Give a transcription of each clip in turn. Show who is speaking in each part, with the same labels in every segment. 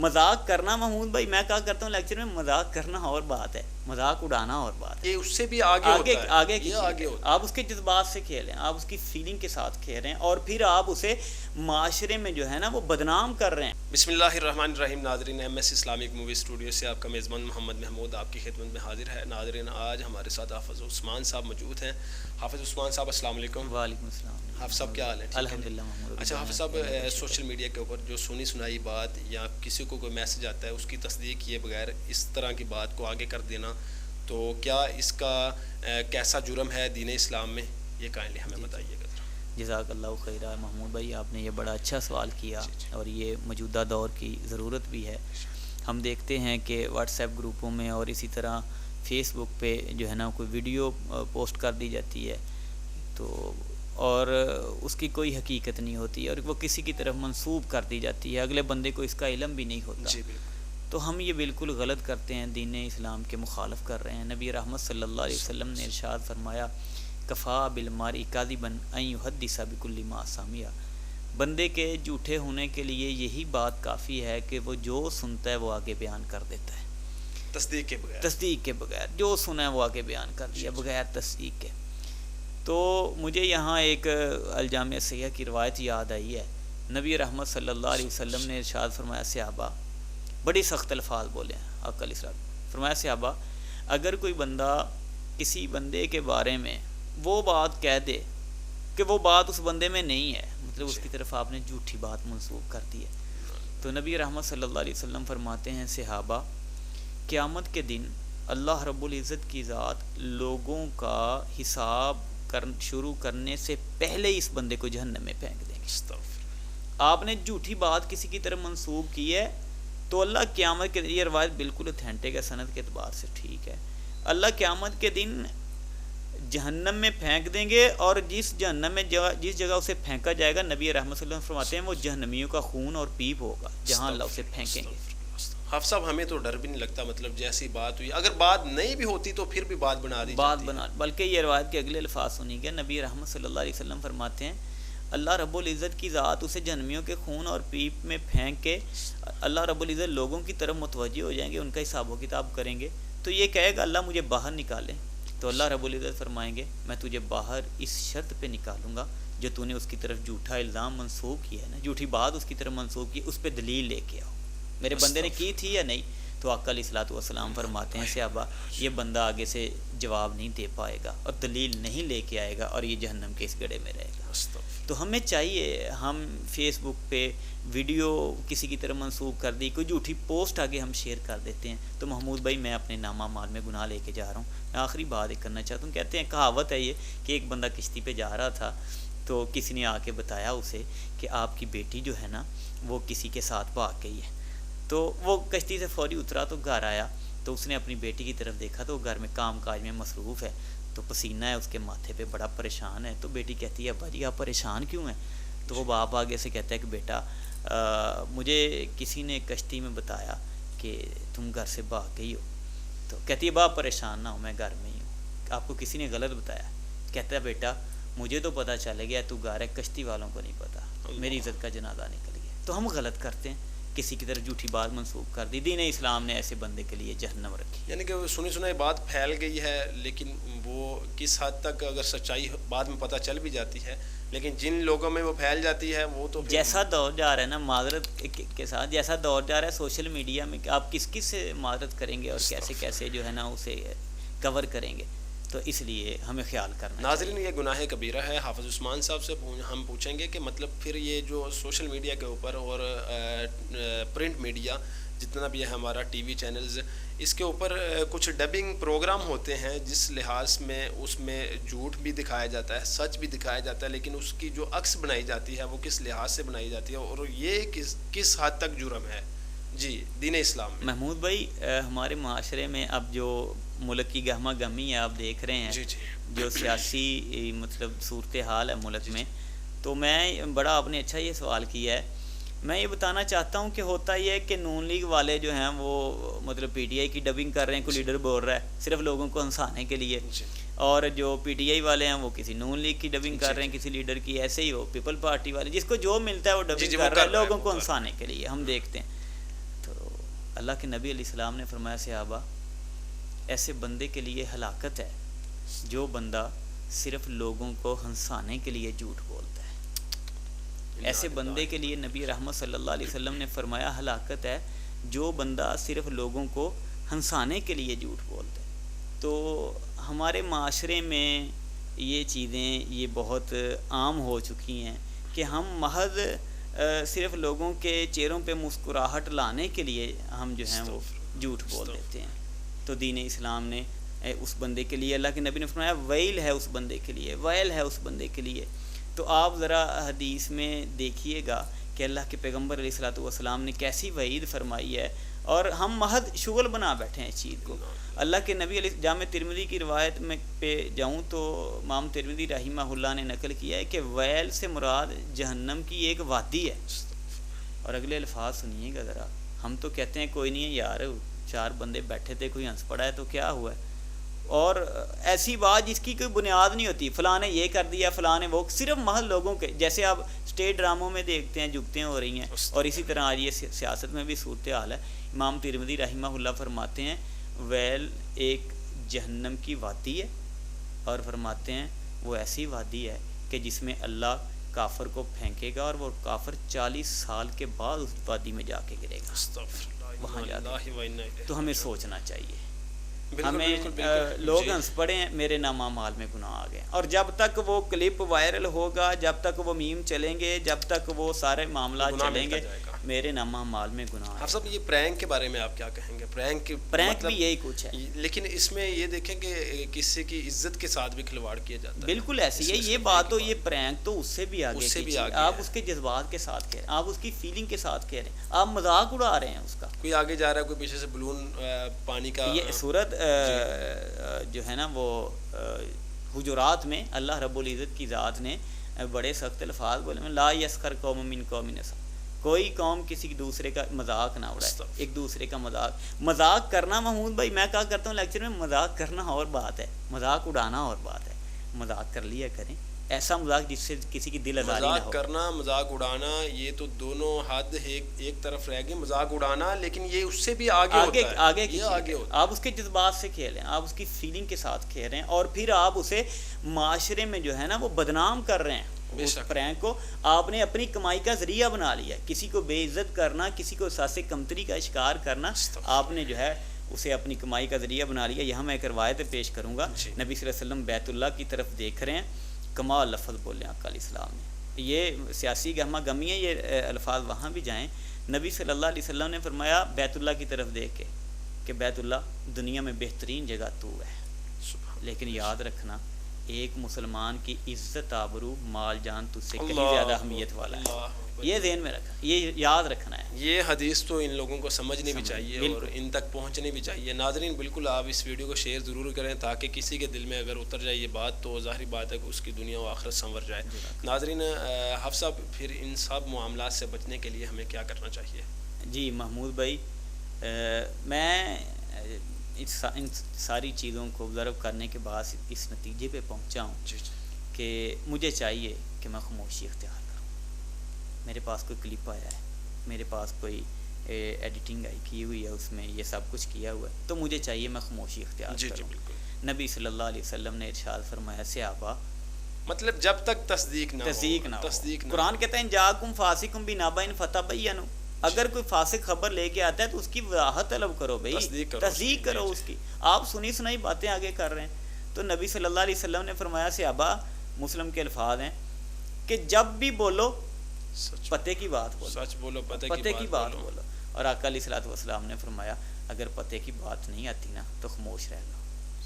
Speaker 1: مذاق کرنا محمود بھائی، میں کہا کرتا ہوں لیکچر میں، مذاق کرنا اور بات ہے، مذاق اڑانا اور بات ہے،
Speaker 2: یہ اس سے بھی آگے ہوتا ہے،
Speaker 1: آگے کی
Speaker 2: یہ
Speaker 1: چیز
Speaker 2: آگے
Speaker 1: ہے۔
Speaker 2: ہوتا ہے۔
Speaker 1: آپ اس کے جذبات سے کھیلیں، آپ اس کی فیلنگ کے ساتھ کھیلیں، اور پھر آپ اسے معاشرے میں جو ہے نا وہ بدنام کر رہے ہیں۔
Speaker 2: بسم اللہ الرحمن الرحیم۔ ناظرین، M S Islamic movie studio سے آپ کا میزبان محمد محمود آپ کی خدمت میں حاضر ہے۔ ناظرین، آج ہمارے ساتھ حافظ عثمان صاحب موجود ہیں۔ حافظ عثمان صاحب السلام علیکم۔
Speaker 1: وعلیکم السلام۔
Speaker 2: حافظ صاحب کیا حال ہے؟
Speaker 1: الحمدللہ محمود۔
Speaker 2: اچھا حافظ صاحب، سوشل میڈیا کے اوپر جو سنی سنائی بات یا کسی کو کوئی میسج آتا ہے اس کی تصدیق کیے بغیر اس طرح کی بات کو آگے کر دینا، تو کیا اس کا کیسا جرم ہے دین اسلام میں؟ یہ کائنڈلی ہمیں بتائیے گا۔
Speaker 1: جزاک اللہ خیرہ محمود بھائی، آپ نے یہ بڑا اچھا سوال کیا، اور یہ موجودہ دور کی ضرورت بھی ہے۔ ہم دیکھتے ہیں کہ واٹس ایپ گروپوں میں اور اسی طرح فیس بک پہ جو ہے نا کوئی ویڈیو پوسٹ کر دی جاتی ہے، تو اور اس کی کوئی حقیقت نہیں ہوتی، اور وہ کسی کی طرف منسوب کر دی جاتی ہے، اگلے بندے کو اس کا علم بھی نہیں ہوتا۔ تو ہم یہ بالکل غلط کرتے ہیں، دین اسلام کے مخالف کر رہے ہیں۔ نبی رحمت صلی اللہ علیہ وسلم نے ارشاد فرمایا، کفا بالمرء کاذبا ان یحدث بکل ما سمع، بندے کے جھوٹے ہونے کے لیے یہی بات کافی ہے کہ وہ جو سنتا ہے وہ آگے بیان کر دیتا ہے، تصدیق کے بغیر جو سنا ہے وہ آگے بیان کر دیا بغیر تصدیق کے۔ تو مجھے یہاں ایک الجامع صحیح کی روایت یاد آئی ہے۔ نبی رحمت صلی اللہ علیہ وسلم نے ارشاد فرمایا، صحابہ، بڑی سخت الفاظ بولے ہیں آقا علیہ السلام، فرمایا صحابہ، اگر کوئی بندہ کسی بندے کے بارے میں وہ بات کہہ دے کہ وہ بات اس بندے میں نہیں ہے، مطلب اس کی طرف آپ نے جھوٹی بات منسوب کر دی ہے، تو نبی رحمت صلی اللہ علیہ وسلم فرماتے ہیں، صحابہ، قیامت کے دن اللہ رب العزت کی ذات لوگوں کا حساب شروع کرنے سے پہلے اس بندے کو جہنم میں پھینک دیں گے۔ آپ نے جھوٹی بات کسی کی طرف منسوب کی ہے تو اللہ قیامت کے دن، یہ روایت بالکل اتھینٹک ہے، سند کے اعتبار سے ٹھیک ہے، اللہ قیامت کے دن جہنم میں پھینک دیں گے، اور جس جہنم میں جس جگہ اسے پھینکا جائے گا، نبی رحمت صلی اللہ علیہ وسلم فرماتے ہیں وہ جہنمیوں کا خون اور پیپ ہوگا جہاں اللہ اسے پھینکیں گے۔
Speaker 2: حافظ صاحب، ہمیں تو ڈر بھی نہیں لگتا، مطلب جیسی بات ہوئی، اگر بات نہیں بھی ہوتی تو پھر بھی بات بنا دی جاتی ہے،
Speaker 1: بلکہ یہ روایت کے اگلے الفاظ سنی گے، نبی رحمت صلی اللہ علیہ وسلم فرماتے ہیں، اللہ رب العزت کی ذات اسے جہنمیوں کے خون اور پیپ میں پھینک کے اللہ رب العزت لوگوں کی طرف متوجہ ہو جائیں گے، ان کا حساب و کتاب کریں گے، تو یہ کہے گا اللہ مجھے باہر نکالیں، تو اللہ رب العزت فرمائیں گے میں تجھے باہر اس شرط پہ نکالوں گا جو تو نے اس کی طرف جھوٹا الزام منسوب کیا ہے نا، جھوٹی بات اس کی طرف منسوب کی، اس پہ دلیل لے کے آؤ، میرے بندے نے کی تھی یا نہیں؟ تو آقا علیہ الصلوۃ والسلام فرماتے ہیں، صحابہ، یہ بندہ آگے سے جواب نہیں دے پائے گا اور دلیل نہیں لے کے آئے گا، اور یہ جہنم کے اس گڑھے میں رہے گا۔ تو ہمیں چاہیے، ہم فیس بک پہ ویڈیو کسی کی طرف منسوب کر دی، کوئی جھوٹی پوسٹ آگے ہم شیئر کر دیتے ہیں، تو محمود بھائی میں اپنے نامہ مال میں گناہ لے کے جا رہا ہوں۔ میں آخری بات ایک کرنا چاہتا ہوں، کہتے ہیں کہاوت ہے یہ کہ ایک بندہ کشتی پہ جا رہا تھا، تو کسی نے آ کے بتایا اسے کہ آپ کی بیٹی جو ہے نا وہ کسی کے ساتھ بھاگ گئی ہے، تو وہ کشتی سے فوری اترا تو گھر آیا، تو اس نے اپنی بیٹی کی طرف دیکھا تو وہ گھر میں کام کاج میں مصروف ہے، تو پسینہ ہے اس کے ماتھے پہ، بڑا پریشان ہے، تو بیٹی کہتی ہے ابا جی آپ پریشان کیوں ہیں؟ تو وہ باپ آگے سے کہتا ہے کہ بیٹا مجھے کسی نے کشتی میں بتایا کہ تم گھر سے بھاگ گئی ہو، تو کہتی ہے باپ پریشان نہ ہو، میں گھر میں ہی ہوں، آپ کو کسی نے غلط بتایا؟ کہتا ہے بیٹا مجھے تو پتہ چل گیا تو گھر ہے، کشتی والوں کو نہیں پتہ، میری عزت کا جنازہ نکل گیا۔ تو ہم غلط کرتے ہیں، کسی کی طرف جھوٹی بات منسوب کر دی، دین اسلام نے ایسے بندے کے لیے جہنم رکھی،
Speaker 2: یعنی کہ سنی سنائی بات پھیل گئی ہے، لیکن وہ کس حد تک اگر سچائی بعد میں پتہ چل بھی جاتی ہے، لیکن جن لوگوں میں وہ پھیل جاتی ہے وہ تو
Speaker 1: جیسا دور جا رہا ہے نا، معذرت کے ساتھ جیسا دور جا رہا ہے سوشل میڈیا میں، آپ کس کس سے معذرت کریں گے اور کیسے کیسے جو ہے نا اسے کور کریں گے، تو اس لیے ہمیں خیال کرنا
Speaker 2: ناظرین یہ گناہ کبیرہ ہے۔ حافظ عثمان صاحب سے ہم پوچھیں گے کہ مطلب پھر یہ جو سوشل میڈیا کے اوپر اور پرنٹ میڈیا جتنا بھی ہے ہمارا ٹی وی چینلز، اس کے اوپر کچھ ڈبنگ پروگرام ہوتے ہیں جس لحاظ میں اس میں جھوٹ بھی دکھایا جاتا ہے، سچ بھی دکھایا جاتا ہے، لیکن اس کی جو عکس بنائی جاتی ہے وہ کس لحاظ سے بنائی جاتی ہے، اور یہ کس حد تک جرم ہے جی دین اسلام میں؟
Speaker 1: محمود بھائی ہمارے معاشرے میں اب جو ملک کی گہما گہمی ہے آپ دیکھ رہے ہیں، جو سیاسی مطلب صورتحال ہے ملک میں، تو میں بڑا آپ نے اچھا یہ سوال کیا ہے، میں یہ بتانا چاہتا ہوں کہ ہوتا یہ ہے کہ نون لیگ والے جو ہیں وہ مطلب پی ٹی آئی کی ڈبنگ کر رہے ہیں، کوئی لیڈر بول رہا ہے صرف لوگوں کو ہنسانے کے لیے، اور جو پی ٹی آئی والے ہیں وہ کسی نون لیگ کی ڈبنگ کر رہے ہیں، کسی لیڈر کی، ایسے ہی ہو پیپل پارٹی والے، جس کو جو ملتا ہے وہ ڈبنگ کر رہے ہیں لوگوں کو ہنسانے کے لیے، ہم دیکھتے ہیں۔ تو اللہ کے نبی علیہ السلام نے فرمایا صحابہ ایسے بندے کے لیے ہلاکت ہے جو بندہ صرف لوگوں کو ہنسانے کے لیے جھوٹ بولتا ہے. ایسے بندے کے لیے نبی رحمت صلی اللہ علیہ وسلم نے فرمایا ہلاکت ہے جو بندہ صرف لوگوں کو ہنسانے کے لیے جھوٹ بولتا ہے. تو ہمارے معاشرے میں یہ چیزیں یہ بہت عام ہو چکی ہیں کہ ہم محض صرف لوگوں کے چہروں پہ مسکراہٹ لانے کے لیے ہم جو ہیں وہ جھوٹ بول دیتے ہیں. تو دین اسلام نے اس بندے کے لیے اللہ کے نبی نے فرمایا ویل ہے اس بندے کے لیے، ویل ہے اس بندے کے لیے. تو آپ ذرا حدیث میں دیکھیے گا کہ اللہ کے پیغمبر علیہ الصلوۃ والسلام نے کیسی وعید فرمائی ہے، اور ہم محض شغل بنا بیٹھے ہیں اس چیز کو. اللہ کے نبی علیہ جامع ترمذی کی روایت میں پہ جاؤں تو امام ترمذی رحمہ اللہ نے نقل کیا ہے کہ ویل سے مراد جہنم کی ایک وادی ہے. اور اگلے الفاظ سنیے گا ذرا. ہم تو کہتے ہیں کوئی نہیں ہے یار، 4 بندے بیٹھے تھے کوئی ہنس پڑا ہے تو کیا ہوا ہے، اور ایسی بات جس کی کوئی بنیاد نہیں ہوتی، فلاں نے یہ کر دیا فلاں نے وہ، صرف محض لوگوں کے جیسے آپ اسٹیٹ ڈراموں میں دیکھتے ہیں جگتیں ہو رہی ہیں. اور اسی طرح آج یہ سیاست میں بھی صورتحال ہے. امام ترمذی رحمہ اللہ فرماتے ہیں ویل ایک جہنم کی وادی ہے، اور فرماتے ہیں وہ ایسی وادی ہے کہ جس میں اللہ کافر کو پھینکے گا اور وہ کافر 40 سال کے بعد اس وادی میں جا کے گرے گا وہاں جا کے. تو ہمیں سوچنا چاہیے. ہمیں لوگ ہنس پڑے ہیں میرے نام اعمال میں گناہ آ گئے، اور جب تک وہ کلپ وائرل ہوگا، جب تک وہ میم چلیں گے، جب تک وہ سارے معاملات چلیں گے، میرے نام اعمال میں گناہ.
Speaker 2: آپ صاحب یہ پرینک کے بارے میں آپ کیا کہیں گے؟ پرینک
Speaker 1: بھی یہی کچھ ہے،
Speaker 2: لیکن اس میں یہ دیکھیں کہ کسی کی عزت کے ساتھ بھی کھلواڑ کیا جاتا ہے.
Speaker 1: بالکل ایسی ہے یہ بات. تو یہ پرینک تو اس سے بھی آگے، آپ اس کے جذبات کے ساتھ کہہ رہے ہیں، آپ اس کی فیلنگ کے ساتھ کہہ رہے ہیں، آپ مذاق اڑا رہے ہیں اس کا.
Speaker 2: کوئی آگے جا رہا ہے، کوئی پیچھے سے بلون پانی کا.
Speaker 1: یہ صورت جو ہے نا وہ حجرات میں اللہ رب العزت کی ذات نے بڑے سخت الفاظ بولے میں لا یسخر قوم من قوم، کوئی قوم کسی دوسرے کا مذاق نہ اڑائے، ایک دوسرے کا مذاق کرنا. محمود بھائی میں کہا کرتا ہوں لیکچر میں مذاق کرنا اور بات ہے، مذاق اڑانا اور بات ہے. مذاق کر لیا کریں، ایسا مذاق جس سے کسی کی دل آزاری نہ ہو.
Speaker 2: مذاق کرنا مذاق اڑانا یہ تو دونوں حد ایک طرف رہ گئے. مذاق اڑانا لیکن یہ اس سے بھی آگے ہوتا ہے،
Speaker 1: آگے ہوتا ہے. آپ اس کے جذبات سے کھیلیں، آپ اس کی فیلنگ کے ساتھ کھیلیں، اور پھر آپ اسے معاشرے میں جو ہے نا وہ بدنام کر رہے ہیں. اس پرینک کو آپ نے اپنی کمائی کا ذریعہ بنا لیا. کسی کو بے عزت کرنا، کسی کو احساس کمتری کا شکار کرنا، آپ نے جو ہے اسے اپنی کمائی کا ذریعہ بنا لیا. یہاں میں ایک روایت پیش کروں گا. نبی صلی اللہ علیہ وسلم بیت اللہ کی طرف دیکھ رہے ہیں، کمال لفظ بولے آقا علیہ السلام نے. یہ سیاسی گہمہ گمی ہے، یہ الفاظ وہاں بھی جائیں. نبی صلی اللہ علیہ وسلم نے فرمایا بیت اللہ کی طرف دیکھ کے کہ بیت اللہ دنیا میں بہترین جگہ تو ہے، لیکن یاد رکھنا ایک مسلمان کی عزت آبرو مال جان تجھ سے کہیں زیادہ اہمیت والا ہے. یہ ذہن میں رکھنا، یہ یاد رکھنا ہے.
Speaker 2: یہ حدیث تو ان لوگوں کو سمجھنی بھی چاہیے اور ان تک پہنچنی بھی چاہیے. ناظرین بالکل آپ اس ویڈیو کو شیئر ضرور کریں تاکہ کسی کے دل میں اگر اتر جائے یہ بات تو ظاہری بات ہے کہ اس کی دنیا و آخرت سنور جائے. ناظرین حفص صاحب پھر ان سب معاملات سے بچنے کے لیے ہمیں کیا کرنا چاہیے؟
Speaker 1: جی محمود بھائی، میں ان ساری چیزوں کو آبزرو کرنے کے بعد اس نتیجے پہ پہنچا ہوں کہ مجھے چاہیے کہ میں خاموشی اختیار کروں. میرے پاس کوئی کلپ آیا ہے، میرے پاس کوئی ایڈیٹنگ آئی کی ہوئی ہے، اس میں یہ سب کچھ کیا ہوا ہے، تو مجھے چاہیے میں خاموشی اختیار کروں. نبی صلی اللہ علیہ وسلم نے ارشاد فرمایا صحابہ
Speaker 2: مطلب جب تک تصدیق نہ ہو.
Speaker 1: قرآن کہتا ہے جاءکم فاسق بنبأ فتبینوا، اگر کوئی فاسق خبر لے کے آتا ہے تو اس کی وضاحت طلب کرو بھائی، تصدیق کرو اس کی. آپ سنی سنائی باتیں آگے کر رہے ہیں. تو نبی صلی اللہ علیہ وسلم نے فرمایا صحابہ، مسلم کے الفاظ ہیں کہ جب بھی بولو پتے کی بات بولو،
Speaker 2: سچ بولو،
Speaker 1: پتے کی بات بولو. اور آقا علیہ الصلوۃ والسلام نے فرمایا اگر پتے کی بات نہیں آتی نا تو خاموش رہ لو.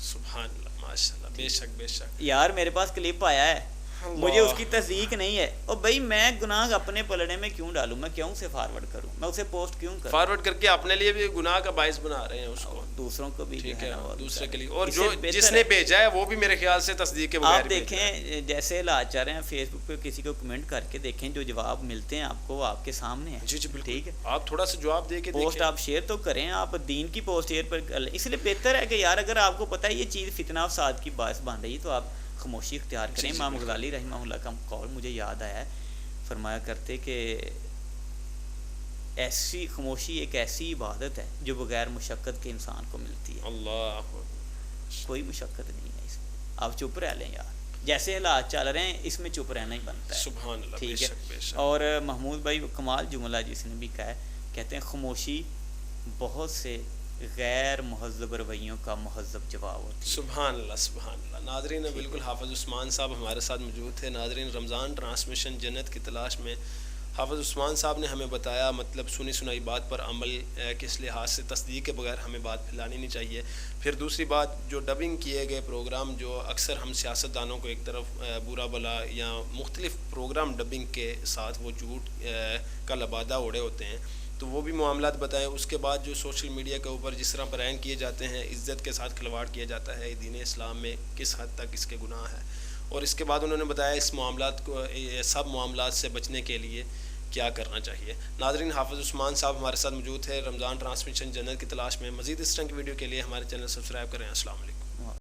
Speaker 2: سبحان اللہ، ماشاءاللہ. بے شک بے شک.
Speaker 1: یار میرے پاس کلپ آیا ہے، مجھے اس کی تصدیق نہیں ہے، اور بھائی میں گناہ اپنے پلڑے میں کیوں ڈالوں؟ میں کیوں اسے فارورڈ کروں؟ میں اسے پوسٹ کیوں کروں؟
Speaker 2: فارورڈ کر کے اپنے لیے بھی گناہ کا باعث بنا رہے ہیں اس کو،
Speaker 1: دوسروں کو بھی.
Speaker 2: ٹھیک ہے، دوسرے کے لیے. اور جو جس نے بھیجا ہے وہ بھی میرے خیال سے تصدیق کے بغیر.
Speaker 1: آپ دیکھیں جیسے حالات چل رہے ہیں، فیس بک پہ کسی کو کمنٹ کر کے دیکھیں، جو جواب ملتے ہیں آپ کو وہ آپ کے سامنے ہیں.
Speaker 2: جی بالکل.
Speaker 1: ٹھیک ہے،
Speaker 2: آپ تھوڑا سا جواب دے کے
Speaker 1: پوسٹ آپ شیئر تو کریں، آپ دین کی پوسٹ شیئر پر کر لیں. اس لیے بہتر ہے کہ یار اگر آپ کو پتہ ہے یہ چیز فتنہ فساد کی باعث بن رہی تو آپ خاموشی اختیار کریں. امام غزالی رحمہ اللہ کا قول مجھے یاد آیا ہے، فرمایا کرتے کہ ایسی خاموشی ایک ایسی عبادت ہے جو بغیر مشقت کے انسان کو ملتی ہے.
Speaker 2: اللہ
Speaker 1: کوئی مشقت نہیں ہے اس میں. آپ چپ رہ لیں یار, جیسے حالات چل رہے ہیں اس میں چپ رہنا ہی بنتا ہے.
Speaker 2: سبحان اللہ.
Speaker 1: ٹھیک
Speaker 2: بے
Speaker 1: ہے.
Speaker 2: شک بے شک.
Speaker 1: اور محمود بھائی کمال جملہ جس نے بھی کہا ہے, کہتے ہیں خاموشی بہت سے غیر مہذب رویوں کا مہذب جواب ہوتی ہے.
Speaker 2: سبحان اللہ سبحان اللہ. ناظرین بالکل حافظ عثمان صاحب ہمارے ساتھ موجود تھے. ناظرین رمضان ٹرانسمیشن جنت کی تلاش میں حافظ عثمان صاحب نے ہمیں بتایا, مطلب سنی سنائی بات پر عمل کس لحاظ سے تصدیق کے بغیر ہمیں بات پھیلانی نہیں چاہیے. پھر دوسری بات, جو ڈبنگ کیے گئے پروگرام جو اکثر ہم سیاستدانوں کو ایک طرف برا بلا یا مختلف پروگرام ڈبنگ کے ساتھ وہ جھوٹ کا لبادہ اوڑے ہوتے ہیں, تو وہ بھی معاملات بتائیں. اس کے بعد جو سوشل میڈیا کے اوپر جس طرح پرائن کیے جاتے ہیں, عزت کے ساتھ کھلواڑ کیا جاتا ہے, دین اسلام میں کس حد تک اس کے گناہ ہے. اور اس کے بعد انہوں نے بتایا اس معاملات کو, سب معاملات سے بچنے کے لیے کیا کرنا چاہیے. ناظرین حافظ عثمان صاحب ہمارے ساتھ موجود تھے رمضان ٹرانسمیشن جنت کی تلاش میں. مزید اس طرح کی ویڈیو کے لیے ہمارے چینل سبسکرائب کریں. السلام علیکم.